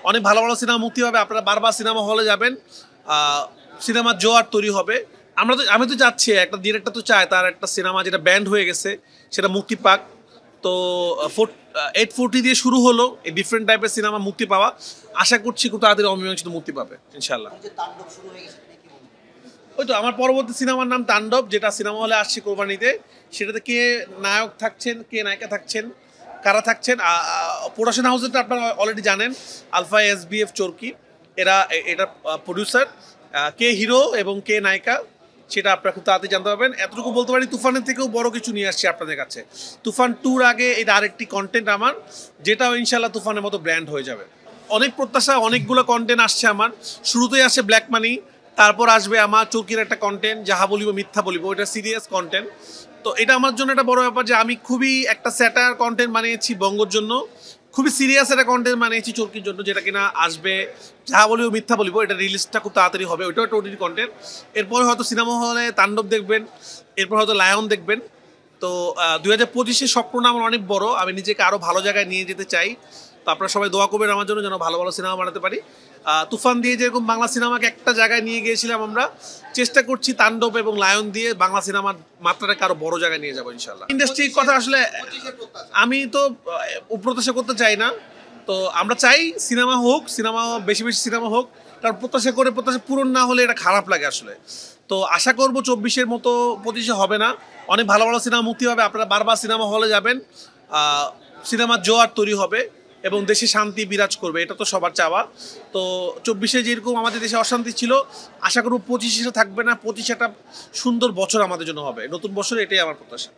অনেক ভালো ভালো সিনেমা মুক্তি হবে, আপনারা বারবার সিনেমা হলে যাবেন, সিনেমার জোয়ার তৈরি হবে। আমি তো চাচ্ছি, একটা ডিরেক্টর তো চায় তার একটা সিনেমা যেটা ব্যান্ড হয়ে গেছে সেটা মুক্তি পাক। তো 840 দিয়ে শুরু হলো এই ডিফারেন্ট টাইপের সিনেমা মুক্তি পাওয়া। আশা করছি খুব তাড়াতাড়ি অমীমাংসিত মুক্তি পাবে ইনশাল্লাহ। ওই তো আমার পরবর্তী সিনেমার নাম তাণ্ডব, যেটা সিনেমা হলে আসছে কোরবানিতে। সেটাতে কে নায়ক থাকছেন, কে নায়িকা থাকছেন, কারা থাকছেন, প্রোডাকশন হাউসেরটা আপনারা অলরেডি জানেন, আলফা SBF চরকি, এটা প্রডিউসার। কে হিরো এবং কে নায়িকা সেটা আপনারা খুব তাড়াতাড়ি জানতে পারবেন। এতটুকু বলতে পারি, তুফানের থেকেও বড় কিছু নিয়ে আসছি আপনাদের কাছে। তুফান 2-র আগে এটা আরেকটি কন্টেন্ট আমার, যেটাও ইনশাল্লাহ তুফানের মতো ব্র্যান্ড হয়ে যাবে। অনেক প্রত্যাশা, অনেকগুলো কন্টেন্ট আসছে আমার। শুরুতেই আসে ব্ল্যাক মানি, তারপর আসবে আমার চৌকির একটা কন্টেন্ট, যাহা বলিব মিথ্যা বলিব, এটা সিরিয়াস কন্টেন্ট। তো এটা আমার জন্য একটা বড় ব্যাপার যে আমি খুবই একটা স্যাটার কন্টেন্ট বানিয়েছি বঙ্গর জন্য, খুবই সিরিয়াস একটা কন্টেন্ট বানিয়েছি চরকির জন্য, যেটা কিনা আসবে যাহা বলিব মিথ্যা বলিব, এটা রিলিজটা খুব তাড়াতাড়ি হবে, ওইটাও একটা OTT কন্টেন্ট। এরপরে হয়তো সিনেমা হলে তাণ্ডব দেখবেন, এরপর হয়তো লায়ন দেখবেন। তো 2025-এর স্বপ্নটা আমার অনেক বড়, আমি নিজেকে আরও ভালো জায়গায় নিয়ে যেতে চাই। তো আপনারা সবাই দোয়া করবেন আমার জন্য, যেন ভালো ভালো সিনেমা বানাতে পারি। তুফান দিয়ে যেরকম বাংলা সিনেমাকে একটা জায়গায় নিয়ে গিয়েছিলাম আমরা, চেষ্টা করছি তাণ্ডব এবং লায়ন দিয়ে বাংলা সিনেমার মাত্রাটাকে আরো বড় জায়গায় নিয়ে যাবো ইনশাল্লাহ। ইন্ডাস্ট্রির কথা আসলে আমি তো প্রত্যাশা করতে চাই না। তো আমরা চাই সিনেমা হোক, সিনেমা বেশি বেশি সিনেমা হোক, কারণ প্রত্যাশা পূরণ না হলে এটা খারাপ লাগে আসলে। তো আশা করবো 24-এর মতো 25-এ হবে না, অনেক ভালো ভালো সিনেমা মুক্তি হবে, আপনারা বারবার সিনেমা হলে যাবেন, সিনেমার জোয়ার তৈরি হবে এবং দেশে শান্তি বিরাজ করবে, এটা তো সবার চাওয়া। তো 24-এ যেরকম আমাদের দেশে অশান্তি ছিল, আশা করব 25-এ থাকবে না, 25 একটা সুন্দর বছর আমাদের জন্য হবে, নতুন বছর, এটাই আমার প্রত্যাশা।